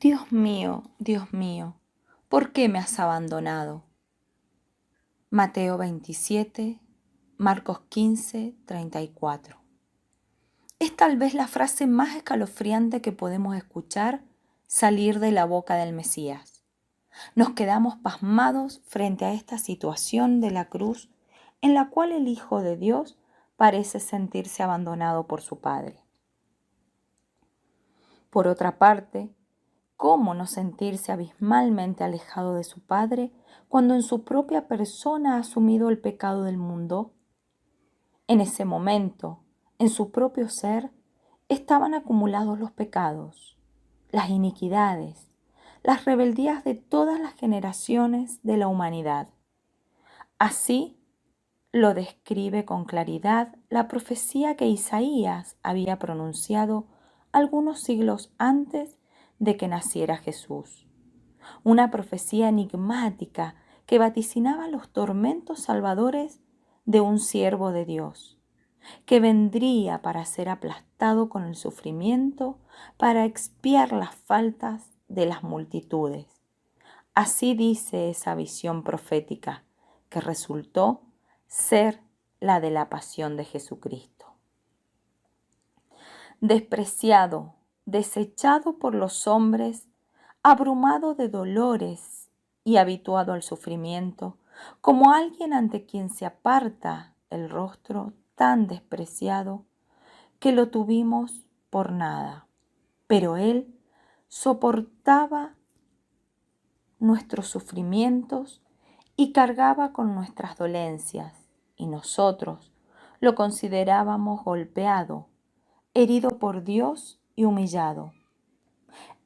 Dios mío, ¿por qué me has abandonado? Mateo 27, Marcos 15, 34. Es tal vez la frase más escalofriante que podemos escuchar salir de la boca del Mesías. Nos quedamos pasmados frente a esta situación de la cruz en la cual el Hijo de Dios parece sentirse abandonado por su Padre. Por otra parte, ¿cómo no sentirse abismalmente alejado de su Padre cuando en su propia persona ha asumido el pecado del mundo? En ese momento, en su propio ser, estaban acumulados los pecados, las iniquidades, las rebeldías de todas las generaciones de la humanidad. Así lo describe con claridad la profecía que Isaías había pronunciado algunos siglos antes de que naciera Jesús. Una profecía enigmática que vaticinaba los tormentos salvadores de un siervo de Dios, que vendría para ser aplastado con el sufrimiento, para expiar las faltas de las multitudes. Así dice esa visión profética, que resultó ser la de la pasión de Jesucristo. Despreciado, desechado por los hombres, abrumado de dolores y habituado al sufrimiento, como alguien ante quien se aparta el rostro, tan despreciado que lo tuvimos por nada. Pero Él soportaba nuestros sufrimientos y cargaba con nuestras dolencias, y nosotros lo considerábamos golpeado, herido por Dios y humillado.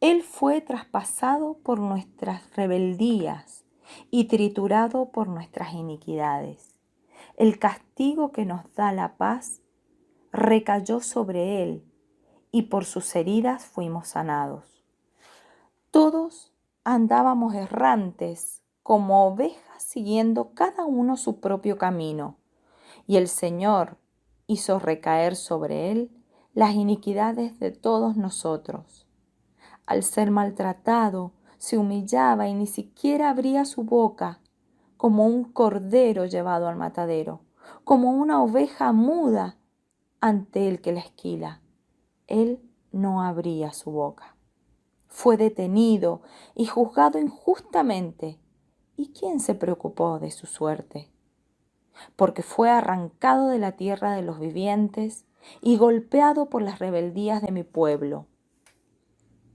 Él fue traspasado por nuestras rebeldías y triturado por nuestras iniquidades. El castigo que nos da la paz recayó sobre Él, y por sus heridas fuimos sanados. Todos andábamos errantes como ovejas siguiendo cada uno su propio camino, y el Señor hizo recaer sobre Él las iniquidades de todos nosotros. Al ser maltratado, se humillaba y ni siquiera abría su boca, como un cordero llevado al matadero, como una oveja muda ante el que la esquila. Él no abría su boca. Fue detenido y juzgado injustamente. ¿Y quién se preocupó de su suerte? Porque fue arrancado de la tierra de los vivientes y golpeado por las rebeldías de mi pueblo.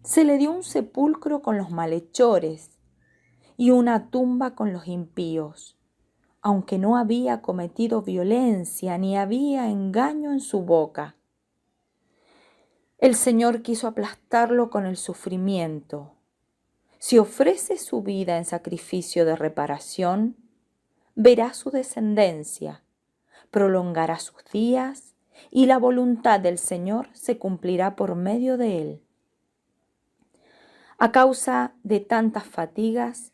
Se le dio un sepulcro con los malhechores y una tumba con los impíos, aunque no había cometido violencia ni había engaño en su boca. El Señor quiso aplastarlo con el sufrimiento. Si ofrece su vida en sacrificio de reparación, verá su descendencia, prolongará sus días y la voluntad del Señor se cumplirá por medio de él. A causa de tantas fatigas,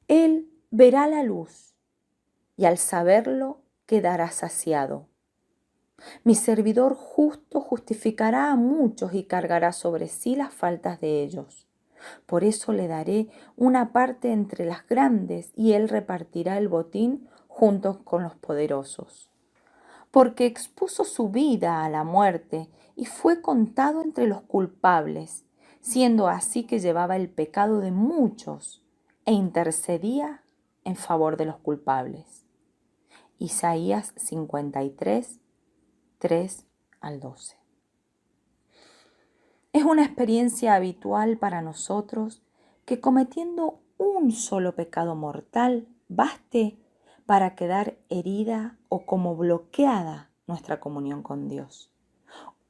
él verá la luz y al saberlo quedará saciado. Mi servidor justo justificará a muchos y cargará sobre sí las faltas de ellos. Por eso le daré una parte entre las grandes y él repartirá el botín junto con los poderosos. Porque expuso su vida a la muerte y fue contado entre los culpables, siendo así que llevaba el pecado de muchos e intercedía en favor de los culpables. Isaías 53, 3 al 12. Es una experiencia habitual para nosotros que cometiendo un solo pecado mortal baste para quedar herida o como bloqueada nuestra comunión con Dios.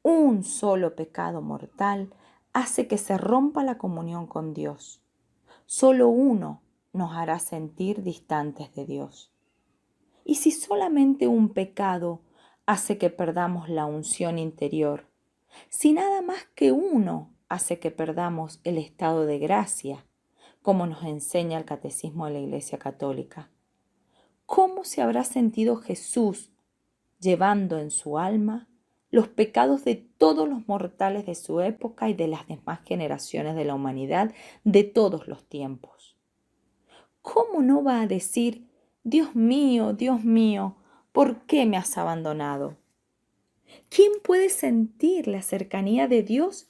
Un solo pecado mortal hace que se rompa la comunión con Dios. Solo uno nos hará sentir distantes de Dios. Y si solamente un pecado hace que perdamos la unción interior, si nada más que uno hace que perdamos el estado de gracia, como nos enseña el Catecismo de la Iglesia Católica, ¿cómo se habrá sentido Jesús llevando en su alma los pecados de todos los mortales de su época y de las demás generaciones de la humanidad de todos los tiempos. ¿Cómo no va a decir, Dios mío, ¿por qué me has abandonado? ¿Quién puede sentir la cercanía de Dios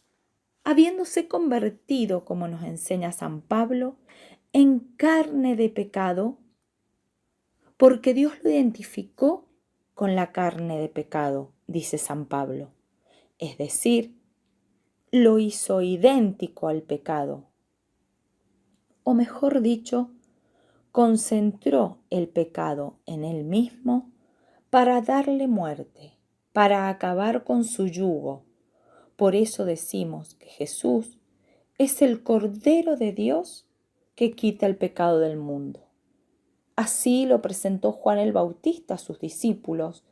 habiéndose convertido, como nos enseña San Pablo, en carne de pecado? Porque Dios lo identificó con la carne de pecado, dice San Pablo. Es decir, lo hizo idéntico al pecado. O mejor dicho, concentró el pecado en él mismo para darle muerte, para acabar con su yugo. Por eso decimos que Jesús es el Cordero de Dios que quita el pecado del mundo. Así lo presentó Juan el Bautista a sus discípulos,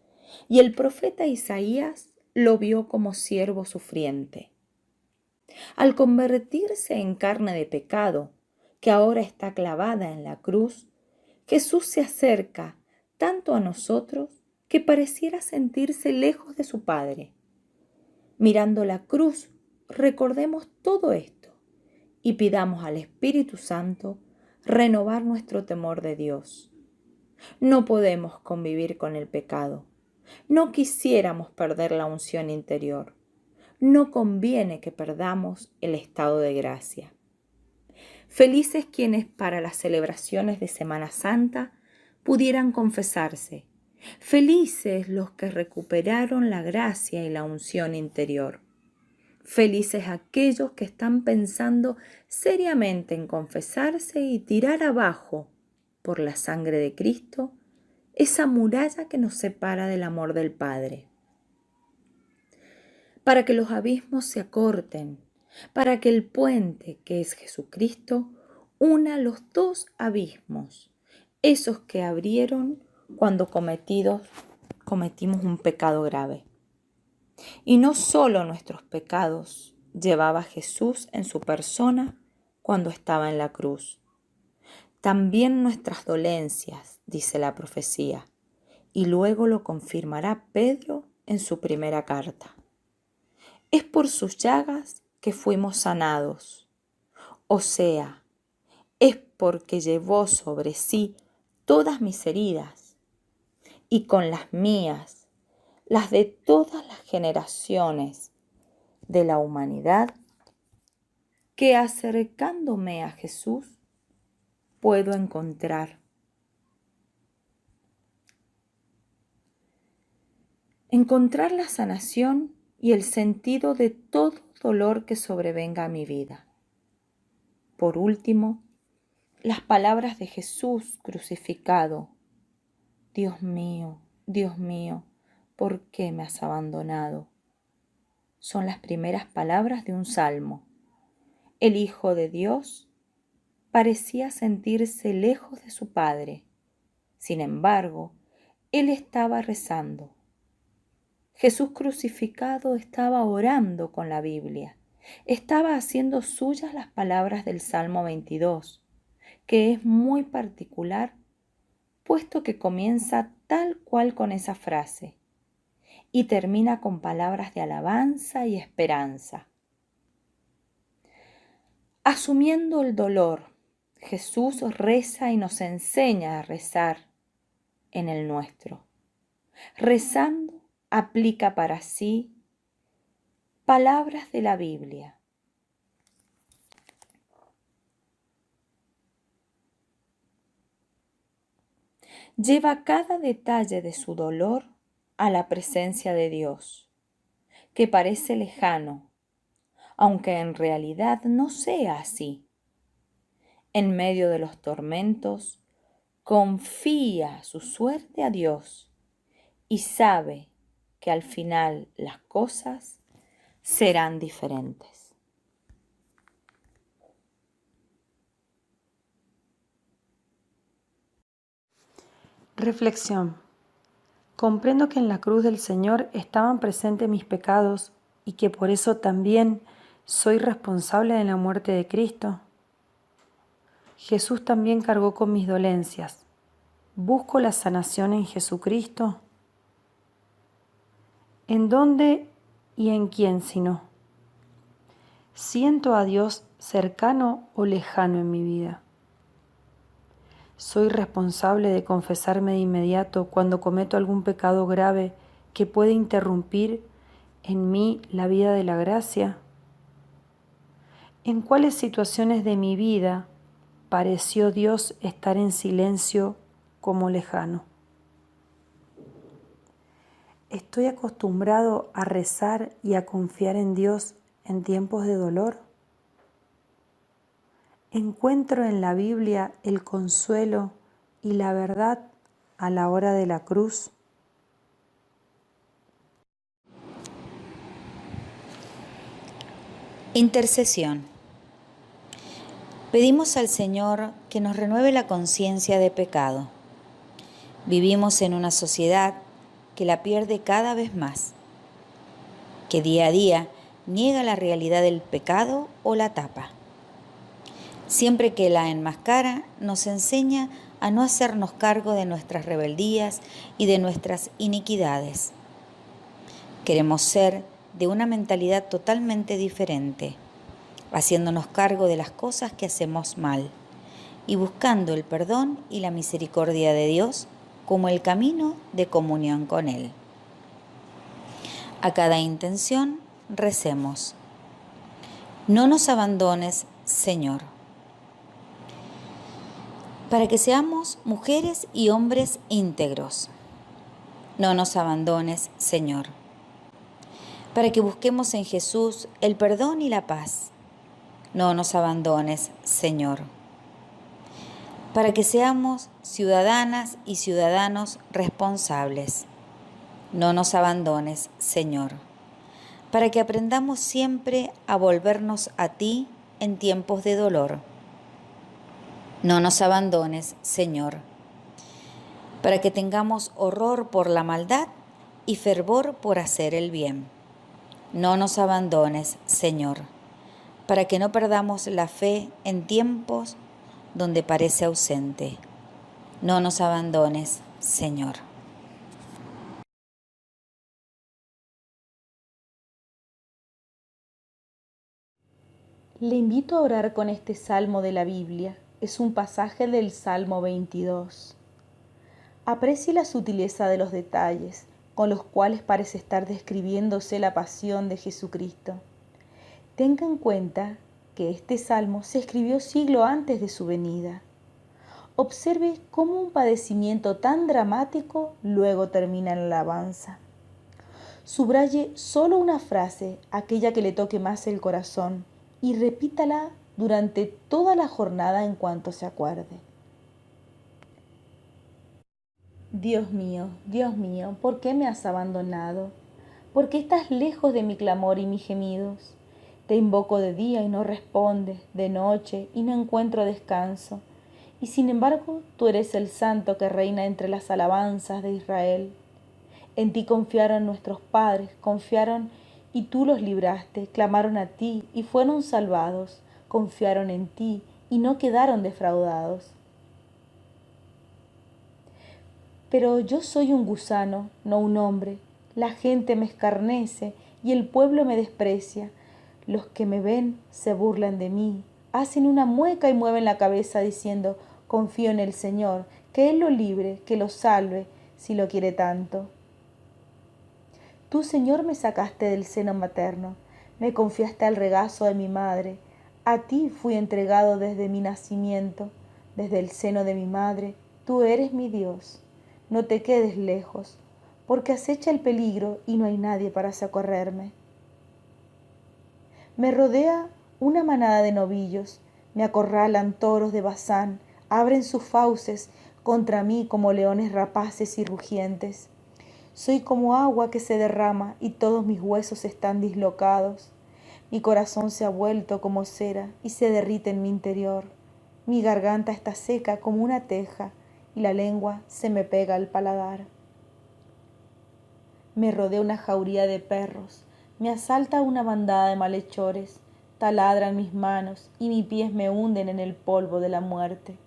y el profeta Isaías lo vio como siervo sufriente. Al convertirse en carne de pecado, que ahora está clavada en la cruz, Jesús se acerca tanto a nosotros que pareciera sentirse lejos de su Padre. Mirando la cruz, recordemos todo esto y pidamos al Espíritu Santo renovar nuestro temor de Dios. No podemos convivir con el pecado. No quisiéramos perder la unción interior. No conviene que perdamos el estado de gracia. Felices quienes para las celebraciones de Semana Santa pudieran confesarse. Felices los que recuperaron la gracia y la unción interior. Felices aquellos que están pensando seriamente en confesarse y tirar abajo, por la sangre de Cristo, esa muralla que nos separa del amor del Padre. Para que los abismos se acorten, para que el puente que es Jesucristo una los dos abismos, esos que abrieron cuando cometimos un pecado grave. Y no solo nuestros pecados llevaba Jesús en su persona cuando estaba en la cruz, también nuestras dolencias, dice la profecía, y luego lo confirmará Pedro en su primera carta. Es por sus llagas que fuimos sanados, o sea, es porque llevó sobre sí todas mis heridas y con las mías, las de todas las generaciones de la humanidad, que acercándome a Jesús puedo encontrar la sanación y el sentido de todo dolor que sobrevenga a mi vida. Por último, las palabras de Jesús crucificado: Dios mío, ¿por qué me has abandonado? Son las primeras palabras de un salmo. El Hijo de Dios parecía sentirse lejos de su Padre. Sin embargo, Él estaba rezando. Jesús crucificado estaba orando con la Biblia. Estaba haciendo suyas las palabras del Salmo 22, que es muy particular, puesto que comienza tal cual con esa frase y termina con palabras de alabanza y esperanza. Asumiendo el dolor, Jesús reza y nos enseña a rezar en el nuestro. Rezando, aplica para sí palabras de la Biblia. Lleva cada detalle de su dolor a la presencia de Dios, que parece lejano, aunque en realidad no sea así. En medio de los tormentos, confía su suerte a Dios y sabe que al final las cosas serán diferentes. Reflexión. Comprendo que en la cruz del Señor estaban presentes mis pecados y que por eso también soy responsable de la muerte de Cristo. Jesús también cargó con mis dolencias. ¿Busco la sanación en Jesucristo? ¿En dónde y en quién sino? ¿Siento a Dios cercano o lejano en mi vida? ¿Soy responsable de confesarme de inmediato cuando cometo algún pecado grave que puede interrumpir en mí la vida de la gracia? ¿En cuáles situaciones de mi vida pareció Dios estar en silencio como lejano? ¿Estoy acostumbrado a rezar y a confiar en Dios en tiempos de dolor? ¿Encuentro en la Biblia el consuelo y la verdad a la hora de la cruz? Intercesión. Pedimos al Señor que nos renueve la conciencia de pecado. Vivimos en una sociedad que la pierde cada vez más, que día a día niega la realidad del pecado o la tapa. Siempre que la enmascara, nos enseña a no hacernos cargo de nuestras rebeldías y de nuestras iniquidades. Queremos ser de una mentalidad totalmente diferente, haciéndonos cargo de las cosas que hacemos mal y buscando el perdón y la misericordia de Dios como el camino de comunión con Él. A cada intención recemos: no nos abandones, Señor. Para que seamos mujeres y hombres íntegros. No nos abandones, Señor. Para que busquemos en Jesús el perdón y la paz. No nos abandones, Señor. Para que seamos ciudadanas y ciudadanos responsables. No nos abandones, Señor. Para que aprendamos siempre a volvernos a ti en tiempos de dolor. No nos abandones, Señor. Para que tengamos horror por la maldad y fervor por hacer el bien. No nos abandones, Señor. Para que no perdamos la fe en tiempos donde parece ausente. No nos abandones, Señor. Le invito a orar con este salmo de la Biblia. Es un pasaje del Salmo 22. Aprecie la sutileza de los detalles, con los cuales parece estar describiéndose la pasión de Jesucristo. Tenga en cuenta que este salmo se escribió siglo antes de su venida. Observe cómo un padecimiento tan dramático luego termina en la alabanza. Subraye solo una frase, aquella que le toque más el corazón, y repítala durante toda la jornada en cuanto se acuerde. Dios mío, ¿por qué me has abandonado? ¿Por qué estás lejos de mi clamor y mis gemidos? Te invoco de día y no respondes, de noche y no encuentro descanso. Y sin embargo, tú eres el santo que reina entre las alabanzas de Israel. En ti confiaron nuestros padres, confiaron y tú los libraste, clamaron a ti y fueron salvados, confiaron en ti y no quedaron defraudados. Pero yo soy un gusano, no un hombre. La gente me escarnece y el pueblo me desprecia. Los que me ven se burlan de mí, hacen una mueca y mueven la cabeza diciendo: confío en el Señor, que Él lo libre, que lo salve, si lo quiere tanto. Tú, Señor, me sacaste del seno materno, me confiaste al regazo de mi madre. A ti fui entregado desde mi nacimiento, desde el seno de mi madre. Tú eres mi Dios. No te quedes lejos, porque acecha el peligro y no hay nadie para socorrerme. Me rodea una manada de novillos, me acorralan toros de Basán, abren sus fauces contra mí como leones rapaces y rugientes. Soy como agua que se derrama y todos mis huesos están dislocados. Mi corazón se ha vuelto como cera y se derrite en mi interior. Mi garganta está seca como una teja y la lengua se me pega al paladar. Me rodea una jauría de perros, me asalta una bandada de malhechores, taladran mis manos y mis pies me hunden en el polvo de la muerte.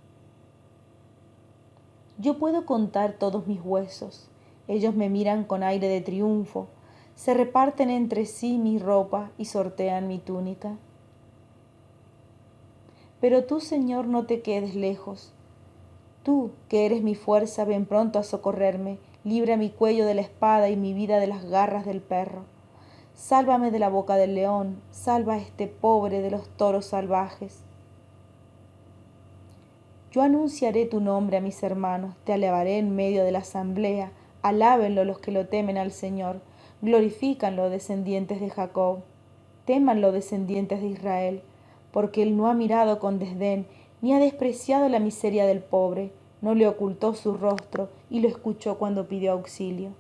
Yo puedo contar todos mis huesos, ellos me miran con aire de triunfo, se reparten entre sí mi ropa y sortean mi túnica. Pero tú, Señor, no te quedes lejos. Tú, que eres mi fuerza, ven pronto a socorrerme, libra mi cuello de la espada y mi vida de las garras del perro. Sálvame de la boca del león, salva a este pobre de los toros salvajes. Yo anunciaré tu nombre a mis hermanos, te alabaré en medio de la asamblea, alábenlo los que lo temen al Señor, glorifícanlo descendientes de Jacob, témanlo descendientes de Israel, porque él no ha mirado con desdén, ni ha despreciado la miseria del pobre, no le ocultó su rostro y lo escuchó cuando pidió auxilio.